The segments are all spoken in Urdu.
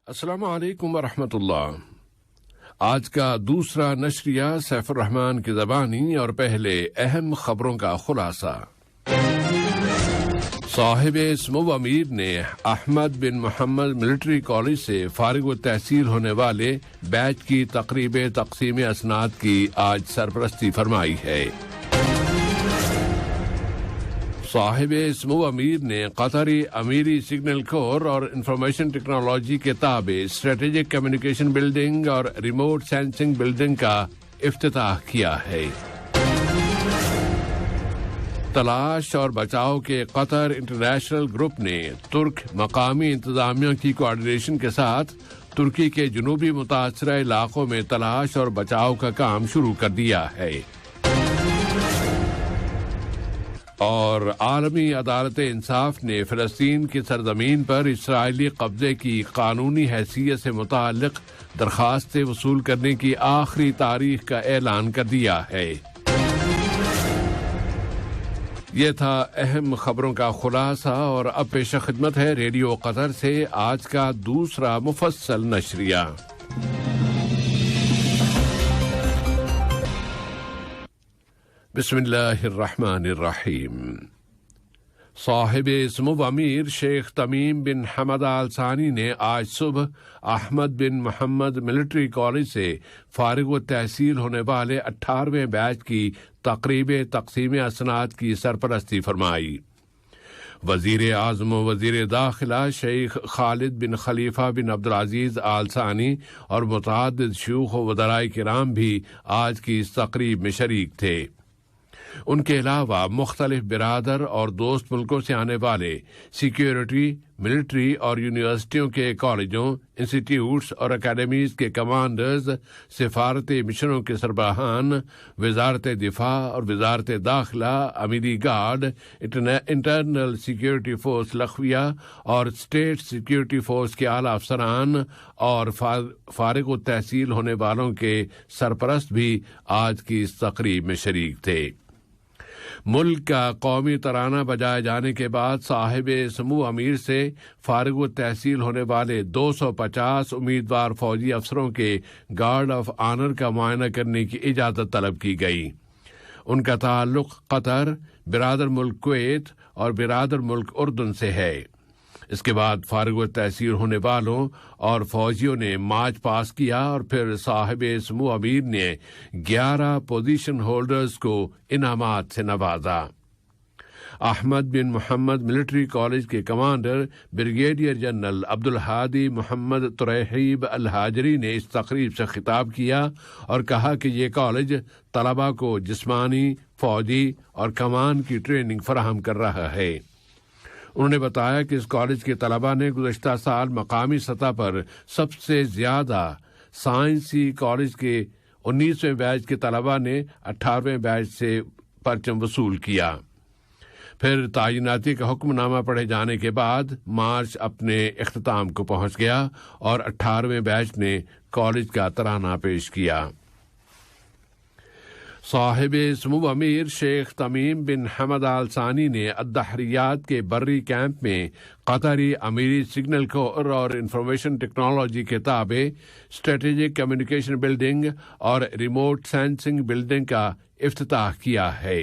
السلام علیکم ورحمۃ اللہ۔ آج کا دوسرا نشریہ سیف الرحمان کی زبانی اور پہلے اہم خبروں کا خلاصہ۔ صاحب سمو امیر نے احمد بن محمد ملٹری کالج سے فارغ التحصیل ہونے والے بیچ کی تقریب تقسیم اسناد کی آج سرپرستی فرمائی ہے۔ صاحب سمو امیر نے قطری امیری سگنل کور اور انفارمیشن ٹیکنالوجی کے تابع اسٹریٹجک کمیونیکیشن بلڈنگ اور ریموٹ سینسنگ بلڈنگ کا افتتاح کیا ہے۔ تلاش اور بچاؤ کے قطر انٹرنیشنل گروپ نے ترک مقامی انتظامیہ کی کوآرڈینیشن کے ساتھ ترکی کے جنوبی متاثرہ علاقوں میں تلاش اور بچاؤ کا کام شروع کر دیا ہے۔ اور عالمی عدالت انصاف نے فلسطین کی سرزمین پر اسرائیلی قبضے کی قانونی حیثیت سے متعلق درخواستیں وصول کرنے کی آخری تاریخ کا اعلان کر دیا ہے۔ یہ تھا اہم خبروں کا خلاصہ، اور اب پیش خدمت ہے ریڈیو قطر سے آج کا دوسرا مفصل نشریہ۔ بسم اللہ الرحمن الرحیم۔ صاحب سمو امیر شیخ تمیم بن حمد آل ثانی نے آج صبح احمد بن محمد ملٹری کالج سے فارغ التحصیل ہونے والے 18ویں بیچ کی تقریب تقسیم اسناد کی سرپرستی فرمائی۔ وزیر اعظم و وزیر داخلہ شیخ خالد بن خلیفہ بن عبدالعزیز آل ثانی اور متعدد شیوخ و وزراء کرام بھی آج کی اس تقریب میں شریک تھے۔ ان کے علاوہ مختلف برادر اور دوست ملکوں سے آنے والے سیکیورٹی، ملٹری اور یونیورسٹیوں کے کالجوں، انسٹیٹیوٹس اور اکیڈمیز کے کمانڈرز، سفارتی مشنوں کے سربراہان، وزارت دفاع اور وزارت داخلہ، امیری گارڈ، انٹرنل سیکیورٹی فورس لخویہ اور اسٹیٹ سیکیورٹی فورس کے اعلیٰ افسران اور فارغ التحصیل ہونے والوں کے سرپرست بھی آج کی اس تقریب میں شریک تھے۔ ملک کا قومی ترانہ بجائے جانے کے بعد صاحب سمو امیر سے فارغ التحصیل ہونے والے 250 امیدوار فوجی افسروں کے گارڈ آف آنر کا معائنہ کرنے کی اجازت طلب کی گئی۔ ان کا تعلق قطر، برادر ملک کویت اور برادر ملک اردن سے ہے۔ اس کے بعد فارغ التحصیل ہونے والوں اور فوجیوں نے مارچ پاس کیا اور پھر صاحب سمو امیر نے 11 پوزیشن ہولڈرز کو انعامات سے نوازا۔ احمد بن محمد ملٹری کالج کے کمانڈر بریگیڈیئر جنرل عبدالہادی محمد ترحیب الحاجری نے اس تقریب سے خطاب کیا اور کہا کہ یہ کالج طلباء کو جسمانی، فوجی اور کمان کی ٹریننگ فراہم کر رہا ہے۔ انہوں نے بتایا کہ اس کالج کے طلباء نے گزشتہ سال مقامی سطح پر سب سے زیادہ سائنسی کالج کے 19ویں بیچ کے طلباء نے 18ویں بیچ سے پرچم وصول کیا۔ پھر تعیناتی کا حکم نامہ پڑھے جانے کے بعد مارچ اپنے اختتام کو پہنچ گیا اور 18ویں بیچ نے کالج کا ترانہ پیش کیا۔ صاحب سمو امیر شیخ تمیم بن حمد آل ثانی نے الدحریات کے بری کیمپ میں قطری امیری سگنل کور اور انفارمیشن ٹیکنالوجی کے تابع اسٹریٹجک کمیونیکیشن بلڈنگ اور ریموٹ سینسنگ بلڈنگ کا افتتاح کیا ہے۔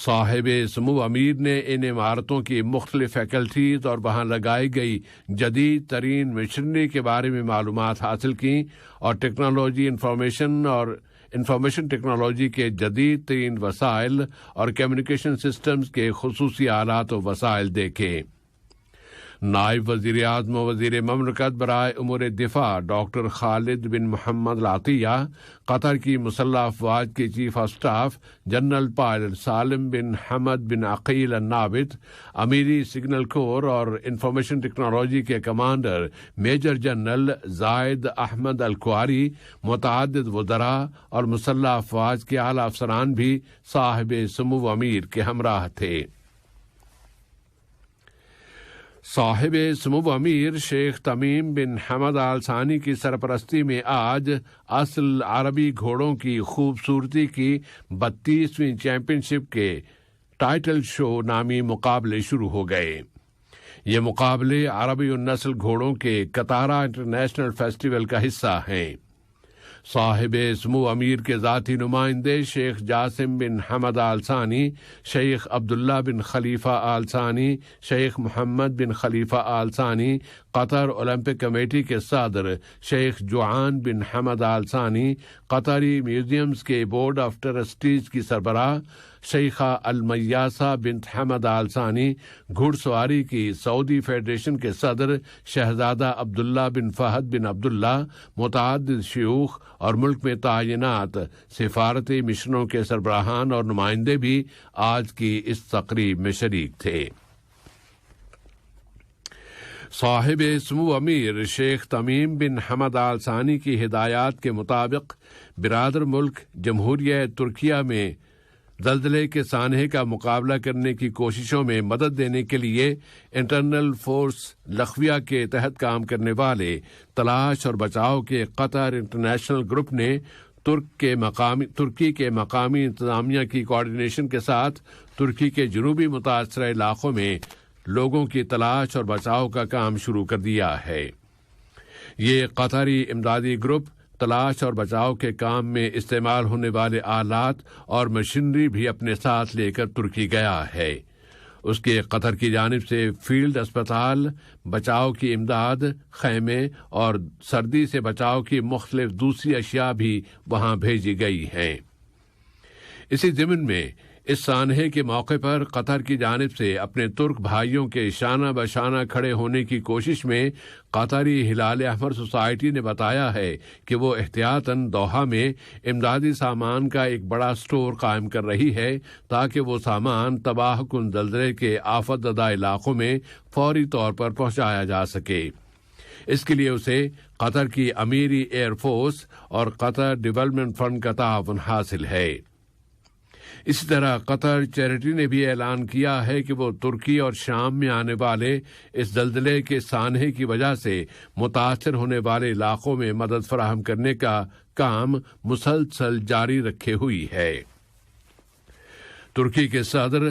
صاحب سمو امیر نے ان عمارتوں کی مختلف فیکلٹیز اور وہاں لگائی گئی جدید ترین مشینری کے بارے میں معلومات حاصل کی اور انفارمیشن ٹیکنالوجی کے جدید ترین وسائل اور کمیونیکیشن سسٹمز کے خصوصی آلات و وسائل دیکھے۔ نائب وزیر اعظم و وزیر مملکت برائے امور دفاع ڈاکٹر خالد بن محمد العطیہ، قطر کی مسلح افواج کے chief of staff general pilot Salem bin Hamad bin Aqeel Al Nabit, Emiri signal corps اور انفارمیشن ٹیکنالوجی کے commander major general Zayed Ahmed الکواری، متعدد وزراء اور مسلح افواج کے اعلیٰ افسران بھی صاحب سمو امیر کے ہمراہ تھے۔ صاحب سمو امیر شیخ تمیم بن حمد آل ثانی کی سرپرستی میں آج اصل عربی گھوڑوں کی خوبصورتی کی 32ویں چیمپئن شپ کے ٹائٹل شو نامی مقابلے شروع ہو گئے۔ یہ مقابلے عربی النسل گھوڑوں کے قطارہ انٹرنیشنل فیسٹیول کا حصہ ہیں۔ صاحب سمو امیر کے ذاتی نمائندے شیخ جاسم بن حمد آل ثانی، شیخ عبداللہ بن خلیفہ آل ثانی، شیخ محمد بن خلیفہ آل ثانی، قطر اولمپک کمیٹی کے صدر شیخ جوعان بن حمد آل ثانی، قطری میوزیمز کے بورڈ آف ٹرسٹیز کی سربراہ شیخہ المیاسہ بنت حمد آل ثانی، گھڑ سواری کی سعودی فیڈریشن کے صدر شہزادہ عبداللہ بن فہد بن عبداللہ، متعدد شیوخ اور ملک میں تعینات سفارتی مشنوں کے سربراہان اور نمائندے بھی آج کی اس تقریب میں شریک تھے۔ صاحب سمو امیر شیخ تمیم بن حمد آل ثانی کی ہدایات کے مطابق برادر ملک جمہوریہ ترکیہ میں زلزلے کے سانحے کا مقابلہ کرنے کی کوششوں میں مدد دینے کے لیے انٹرنل فورس لخویہ کے تحت کام کرنے والے تلاش اور بچاؤ کے قطر انٹرنیشنل گروپ نے ترکی کے مقامی انتظامیہ کی کوارڈینیشن کے ساتھ ترکی کے جنوبی متاثرہ علاقوں میں لوگوں کی تلاش اور بچاؤ کا کام شروع کر دیا ہے۔ یہ قطری امدادی گروپ تلاش اور بچاؤ کے کام میں استعمال ہونے والے آلات اور مشینری بھی اپنے ساتھ لے کر ترکی گیا ہے۔ اس کے قطر کی جانب سے فیلڈ اسپتال، بچاؤ کی امداد، خیمے اور سردی سے بچاؤ کی مختلف دوسری اشیاء بھی وہاں بھیجی گئی ہیں۔ اسی ضمن میں اس سانحے کے موقع پر قطر کی جانب سے اپنے ترک بھائیوں کے شانہ بشانہ کھڑے ہونے کی کوشش میں قطری ہلال احمر سوسائٹی نے بتایا ہے کہ وہ احتیاطاً دوحہ میں امدادی سامان کا ایک بڑا سٹور قائم کر رہی ہے تاکہ وہ سامان تباہ کن زلزلے کے آفت زدہ علاقوں میں فوری طور پر پہنچایا جا سکے۔ اس کے لیے اسے قطر کی امیری ایئر فورس اور قطر ڈیولپمنٹ فنڈ کا تعاون حاصل ہے۔ اسی طرح قطر چیریٹی نے بھی اعلان کیا ہے کہ وہ ترکی اور شام میں آنے والے اس زلزلے کے سانحے کی وجہ سے متاثر ہونے والے علاقوں میں مدد فراہم کرنے کا کام مسلسل جاری رکھے ہوئی ہے۔ ترکی کے صدر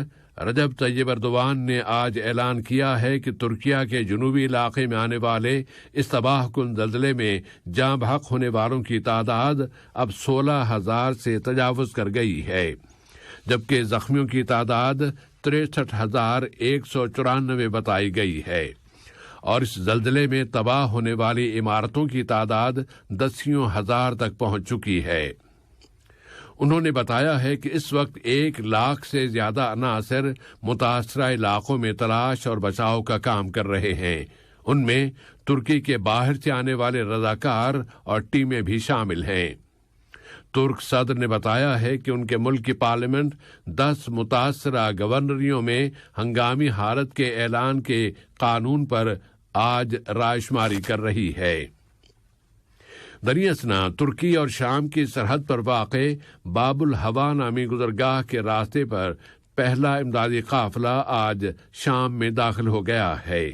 رجب طیب ایردوان نے آج اعلان کیا ہے کہ ترکیہ کے جنوبی علاقے میں آنے والے اس تباہ کن زلزلے میں جاں بحق ہونے والوں کی تعداد اب 16,000 سے تجاوز کر گئی ہے، جبکہ زخمیوں کی تعداد 63,194 بتائی گئی ہے، اور اس زلزلے میں تباہ ہونے والی عمارتوں کی تعداد 10,000 تک پہنچ چکی ہے۔ انہوں نے بتایا ہے کہ اس وقت 1,00,000 سے زیادہ عناصر متاثرہ علاقوں میں تلاش اور بچاؤ کا کام کر رہے ہیں۔ ان میں ترکی کے باہر سے آنے والے رضاکار اور ٹیمیں بھی شامل ہیں۔ ترک صدر نے بتایا ہے کہ ان کے ملک کی پارلیمنٹ 10 متاثرہ گورنریوں میں ہنگامی حالت کے اعلان کے قانون پر آج رائے شماری کر رہی ہے۔ دریں اثنا ترکی اور شام کی سرحد پر واقع باب الہوا نامی گزرگاہ کے راستے پر پہلا امدادی قافلہ آج شام میں داخل ہو گیا ہے۔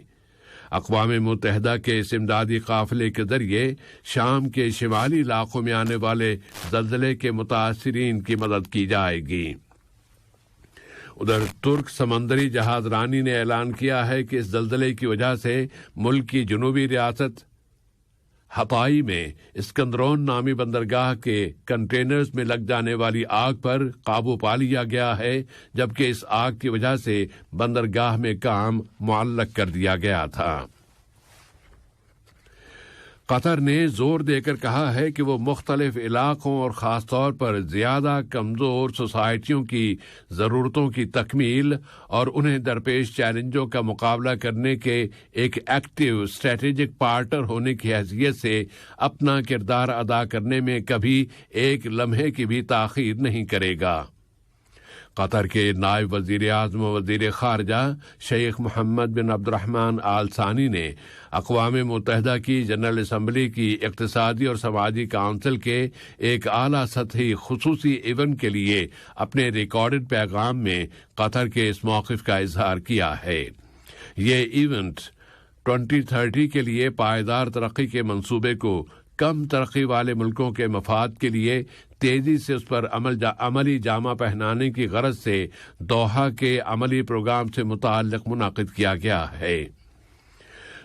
اقوام متحدہ کے اس امدادی قافلے کے ذریعے شام کے شمالی علاقوں میں آنے والے زلزلے کے متاثرین کی مدد کی جائے گی۔ ادھر ترک سمندری جہاز رانی نے اعلان کیا ہے کہ اس زلزلے کی وجہ سے ملک کی جنوبی ریاست ہتائی میں اسکندرون نامی بندرگاہ کے کنٹینرز میں لگ جانے والی آگ پر قابو پا لیا گیا ہے، جبکہ اس آگ کی وجہ سے بندرگاہ میں کام معلق کر دیا گیا تھا۔ قطر نے زور دے کر کہا ہے کہ وہ مختلف علاقوں اور خاص طور پر زیادہ کمزور سوسائٹیوں کی ضرورتوں کی تکمیل اور انہیں درپیش چیلنجوں کا مقابلہ کرنے کے ایک ایکٹیو اسٹریٹجک پارٹنر ہونے کی حیثیت سے اپنا کردار ادا کرنے میں کبھی ایک لمحے کی بھی تاخیر نہیں کرے گا۔ قطر کے نائب وزیر اعظم و وزیر خارجہ شیخ محمد بن عبد الرحمن آل ثانی نے اقوام متحدہ کی جنرل اسمبلی کی اقتصادی اور سماجی کونسل کے ایک اعلیٰ سطحی خصوصی ایونٹ کے لیے اپنے ریکارڈڈ پیغام میں قطر کے اس موقف کا اظہار کیا ہے۔ یہ ایونٹ 2030 کے لیے پائیدار ترقی کے منصوبے کو کم ترقی والے ملکوں کے مفاد کے لیے تیزی سے اس پر عملی جامہ پہنانے کی غرض سے دوحہ کے عملی پروگرام سے متعلق منعقد کیا گیا ہے۔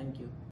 Thank you.